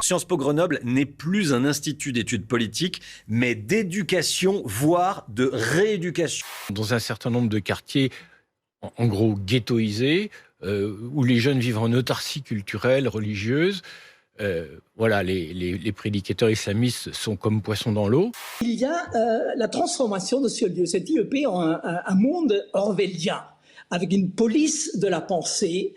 Sciences Po Grenoble n'est plus un institut d'études politiques, mais d'éducation, voire de rééducation. Dans un certain nombre de quartiers, en gros ghettoisés, où les jeunes vivent en autarcie culturelle, religieuse, voilà, les prédicateurs islamistes sont comme poissons dans l'eau. Il y a la transformation de ce lieu, cet IEP, en un monde orwellien, avec une police de la pensée,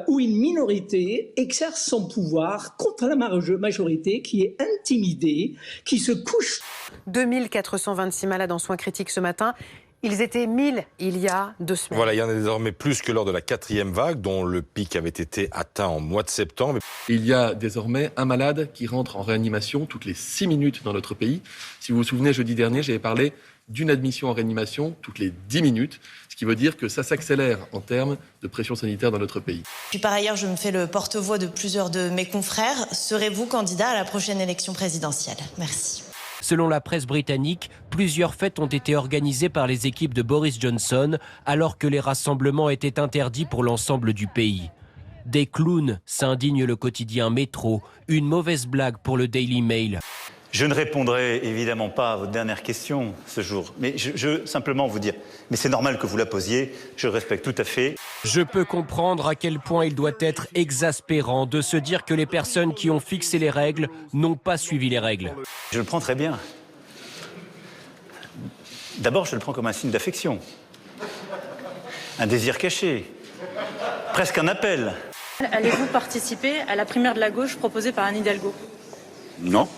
où une minorité exerce son pouvoir contre la majorité qui est intimidée, qui se couche. 2426 malades en soins critiques ce matin. Ils étaient 1000 il y a 2 semaines. Voilà, il y en a désormais plus que lors de la 4e vague, dont le pic avait été atteint en mois de septembre. Il y a désormais un malade qui rentre en réanimation toutes les 6 minutes dans notre pays. Si vous vous souvenez, jeudi dernier, j'avais parlé d'une admission en réanimation toutes les 10 minutes, ce qui veut dire que ça s'accélère en termes de pression sanitaire dans notre pays. Puis par ailleurs, je me fais le porte-voix de plusieurs de mes confrères. Serez-vous candidat à la prochaine élection présidentielle? Merci. Selon la presse britannique, plusieurs fêtes ont été organisées par les équipes de Boris Johnson, alors que les rassemblements étaient interdits pour l'ensemble du pays. Des clowns, s'indigne le quotidien Métro, une mauvaise blague pour le Daily Mail. Je ne répondrai évidemment pas à votre dernière question ce jour, mais je simplement vous dire, mais c'est normal que vous la posiez, je le respecte tout à fait. Je peux comprendre à quel point il doit être exaspérant de se dire que les personnes qui ont fixé les règles n'ont pas suivi les règles. Je le prends très bien. D'abord, je le prends comme un signe d'affection, un désir caché, presque un appel. Allez-vous participer à la primaire de la gauche proposée par Anne Hidalgo? Non.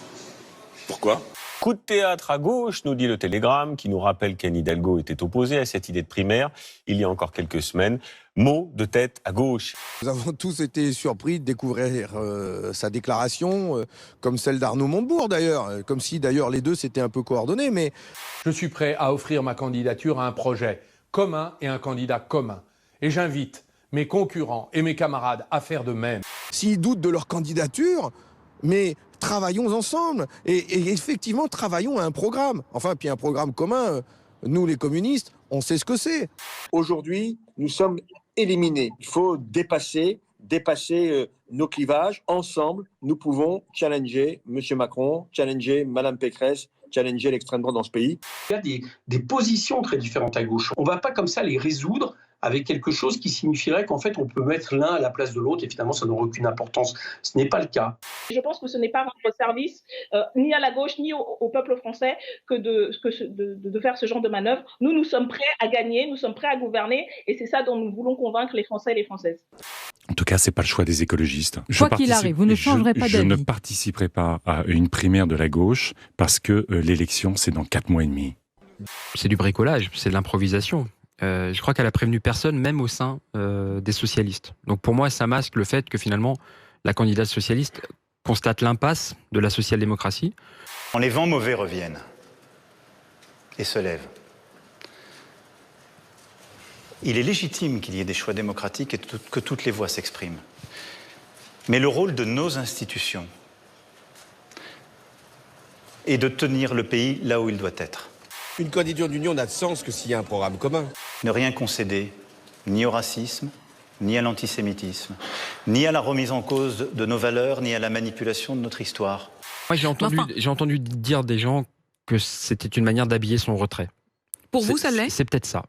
Pourquoi? Coup de théâtre à gauche, nous dit le Télégramme, qui nous rappelle qu'Anne Hidalgo était opposée à cette idée de primaire il y a encore quelques semaines. Mot de tête à gauche. Nous avons tous été surpris de découvrir sa déclaration, comme celle d'Arnaud Montebourg d'ailleurs, comme si d'ailleurs les deux s'étaient un peu coordonnés. Mais je suis prêt à offrir ma candidature à un projet commun et un candidat commun. Et j'invite mes concurrents et mes camarades à faire de même. S'ils doutent de leur candidature, mais travaillons ensemble et effectivement travaillons à un programme. Enfin, puis un programme commun, nous les communistes, on sait ce que c'est. Aujourd'hui, nous sommes éliminés. Il faut dépasser nos clivages. Ensemble, nous pouvons challenger M. Macron, challenger Mme Pécresse, challenger l'extrême droite dans ce pays. Il y a des positions très différentes à gauche. On ne va pas comme ça les résoudre avec quelque chose qui signifierait qu'en fait on peut mettre l'un à la place de l'autre et finalement ça n'aura aucune importance. Ce n'est pas le cas. Je pense que ce n'est pas rendre service ni à la gauche ni au peuple français que de faire ce genre de manœuvre. Nous sommes prêts à gagner, nous sommes prêts à gouverner et c'est ça dont nous voulons convaincre les Français et les Françaises. En tout cas, c'est pas le choix des écologistes. Quoi qu'il arrive, vous ne changerez pas d'avis. Je ne participerai pas à une primaire de la gauche parce que l'élection, c'est dans 4 mois et demi. C'est du bricolage, c'est de l'improvisation. Je crois qu'elle a prévenu personne, même au sein des socialistes. Donc pour moi, ça masque le fait que finalement, la candidate socialiste constate l'impasse de la social-démocratie. Quand les vents mauvais reviennent et se lèvent, il est légitime qu'il y ait des choix démocratiques et que toutes les voix s'expriment. Mais le rôle de nos institutions est de tenir le pays là où il doit être. Une candidature d'union n'a de sens que s'il y a un programme commun. Ne rien concéder, ni au racisme, ni à l'antisémitisme, ni à la remise en cause de nos valeurs, ni à la manipulation de notre histoire. Moi, j'ai entendu dire des gens que c'était une manière d'habiller son retrait. Pour vous, ça l'est ? C'est peut-être ça.